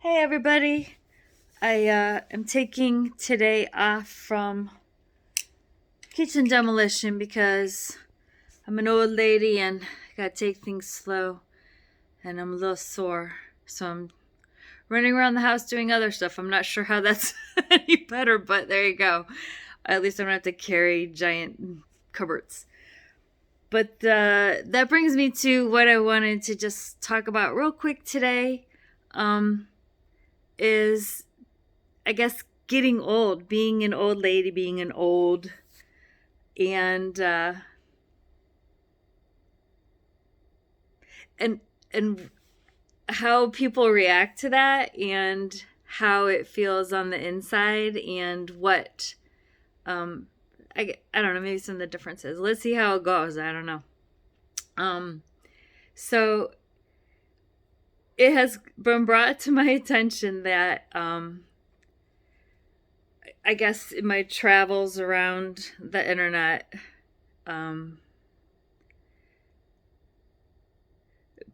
Hey everybody. I am taking today off from kitchen demolition because I'm an old lady and I gotta take things slow and I'm a little sore. So I'm running around the house doing other stuff. I'm not sure how that's any better, but there you go. At least I don't have to carry giant cupboards. But that brings me to what I wanted to just talk about real quick today. Is I guess getting old, being an old lady, being an old, and and and how people react to that, and how it feels on the inside, and what I don't know, maybe some of the differences. Let's see how it goes. I don't know. So it has been brought to my attention that I guess in my travels around the internet,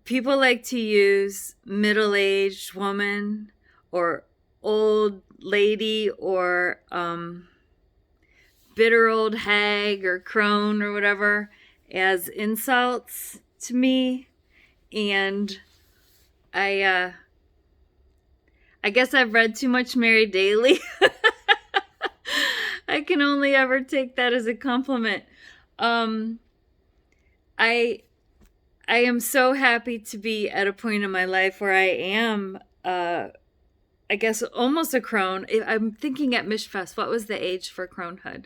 people like to use middle-aged woman or old lady or bitter old hag or crone or whatever as insults to me. And I guess I've read too much Mary Daly. I can only ever take that as a compliment. I am so happy to be at a point in my life where I am, I guess, almost a crone. I'm thinking at Mishfest, what was the age for cronehood?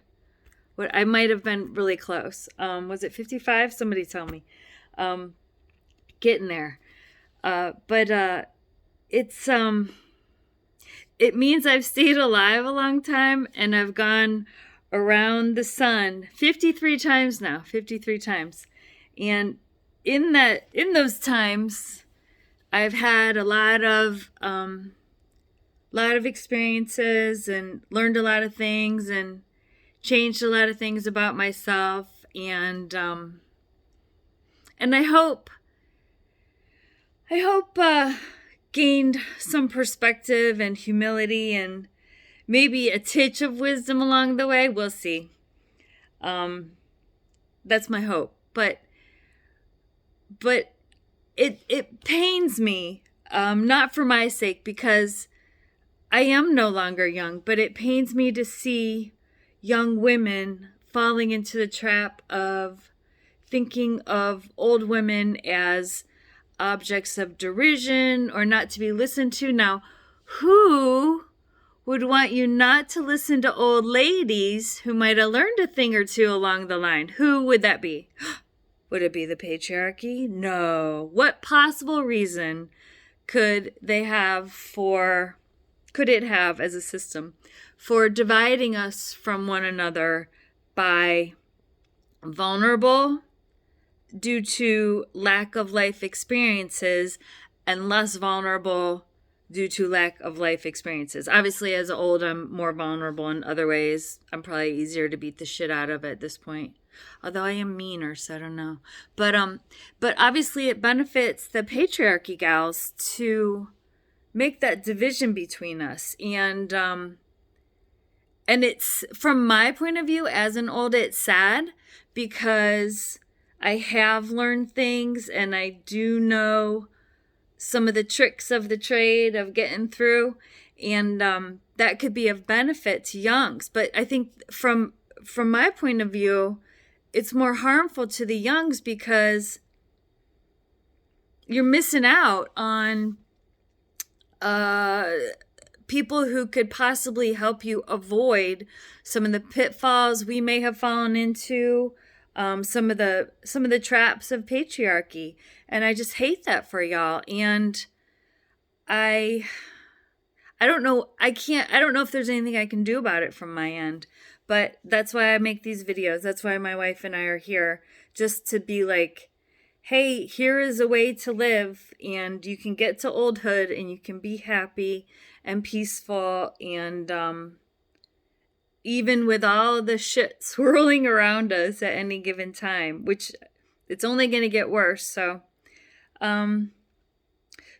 What I might have been really close. Was it 55? Somebody tell me. Getting there. But it's it means I've stayed alive a long time, and I've gone around the sun 53 times now. 53 times. And in those times, I've had a lot of experiences and learned a lot of things and changed a lot of things about myself, and I hope gained some perspective and humility and maybe a titch of wisdom along the way. We'll see. That's my hope. But it pains me, not for my sake, because I am no longer young, but it pains me to see young women falling into the trap of thinking of old women as objects of derision or not to be listened to. Now, who would want you not to listen to old ladies who might have learned a thing or two along the line? Who would that be? Would it be the patriarchy? No. What possible reason could it have as a system for dividing us from one another by vulnerable due to lack of life experiences and less vulnerable due to lack of life experiences? Obviously, as old, I'm more vulnerable in other ways. I'm probably easier to beat the shit out of at this point. Although I am meaner, so I don't know. But obviously it benefits the patriarchy gals to make that division between us. And it's, from my point of view as an old, it's sad because I have learned things and I do know some of the tricks of the trade of getting through, and that could be of benefit to youngs. But I think from my point of view, it's more harmful to the youngs because you're missing out on people who could possibly help you avoid some of the pitfalls we may have fallen into, some of the traps of patriarchy. And I just hate that for y'all. And I don't know. I don't know if there's anything I can do about it from my end. But that's why I make these videos. That's why my wife and I are here, just to be like, hey, here is a way to live, and you can get to oldhood, and you can be happy and peaceful, and even with all the shit swirling around us at any given time, which it's only going to get worse. So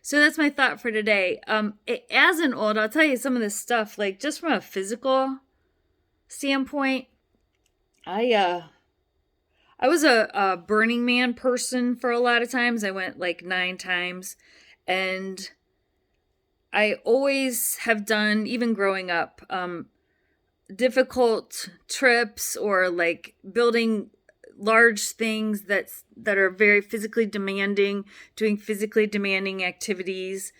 So that's my thought for today. As an old, I'll tell you some of this stuff, like just from a physical standpoint. I was a Burning Man person for a lot of times. I went like 9 times, and I always have done, even growing up, difficult trips or like building large things that are very physically demanding, doing physically demanding activities.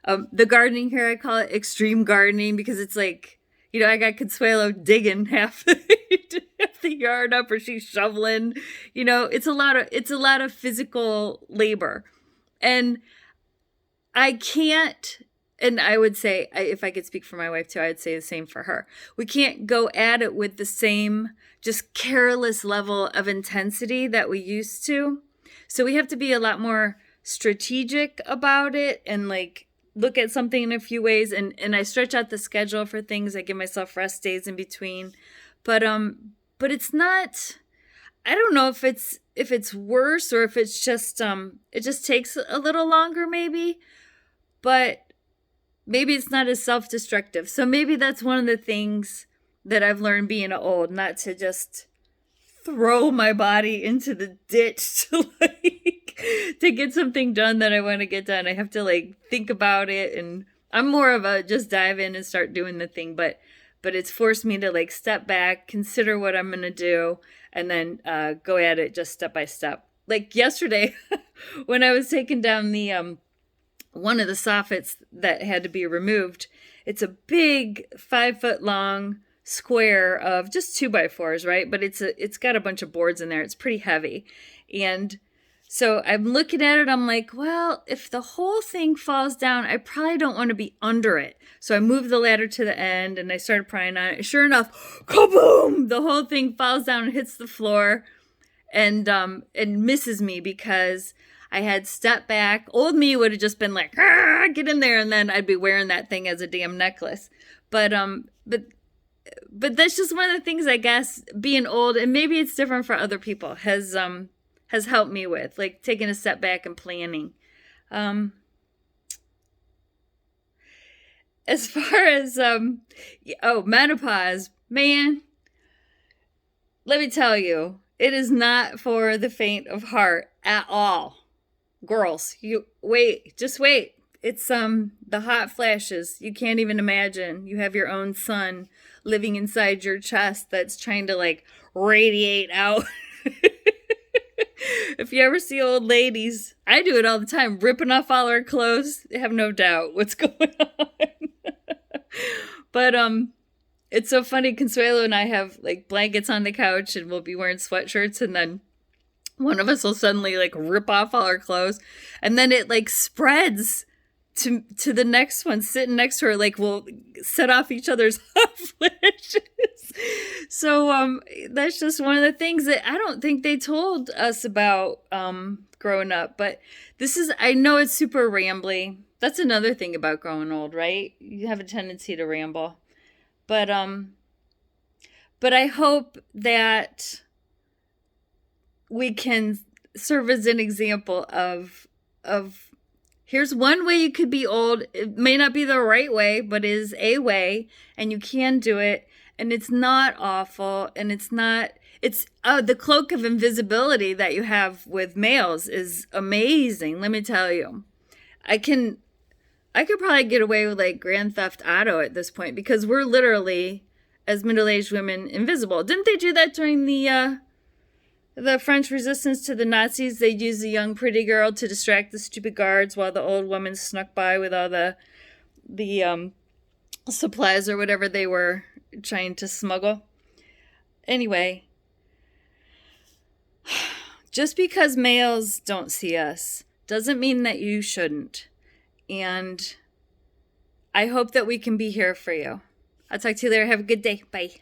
The gardening here, I call it extreme gardening because it's like, I got Consuelo digging half the yard up, or she's shoveling. It's a lot of physical labor, and I can't. And I would say, if I could speak for my wife too, I'd say the same for her. We can't go at it with the same just careless level of intensity that we used to. So we have to be a lot more strategic about it and like look at something in a few ways. And I stretch out the schedule for things. I give myself rest days in between. But it's not, I don't know if it's worse or if it's just it just takes a little longer maybe. But maybe it's not as self-destructive. So maybe that's one of the things that I've learned being old, not to just throw my body into the ditch to get something done that I want to get done. I have to like think about it, and I'm more of a just dive in and start doing the thing, but it's forced me to like step back, consider what I'm going to do, and then go at it just step by step. Like yesterday when I was taking down the one of the soffits that had to be removed. It's a big 5-foot long square of just 2x4s, right? But it's got a bunch of boards in there. It's pretty heavy. And so I'm looking at it. I'm like, well, if the whole thing falls down, I probably don't want to be under it. So I moved the ladder to the end and I started prying on it. Sure enough, kaboom! The whole thing falls down and hits the floor and misses me because I had stepped back. Old me would have just been like, get in there, and then I'd be wearing that thing as a damn necklace. But that's just one of the things, I guess, being old, and maybe it's different for other people, has helped me with, like taking a step back and planning. As far as menopause, man, let me tell you, it is not for the faint of heart at all. Girls, just wait. It's the hot flashes. You can't even imagine. You have your own sun living inside your chest that's trying to like radiate out. If you ever see old ladies, I do it all the time, ripping off all our clothes. I have no doubt what's going on. But it's so funny. Consuelo and I have like blankets on the couch, and we'll be wearing sweatshirts, and then one of us will suddenly like rip off all our clothes, and then it like spreads to the next one sitting next to her. Like we'll set off each other's hot flashes. So that's just one of the things that I don't think they told us about growing up. But I know it's super rambly. That's another thing about growing old, right? You have a tendency to ramble. But I hope that we can serve as an example of here's one way you could be old. It may not be the right way, but is a way, and you can do it, and it's not awful, and it's the cloak of invisibility that you have with males is amazing. Let me tell you, I could probably get away with like Grand Theft Auto at this point because we're literally, as middle-aged women, invisible. Didn't they do that during the French resistance to the Nazis? They'd use the young pretty girl to distract the stupid guards while the old woman snuck by with all the supplies or whatever they were trying to smuggle. Anyway, just because males don't see us doesn't mean that you shouldn't. And I hope that we can be here for you. I'll talk to you later. Have a good day. Bye.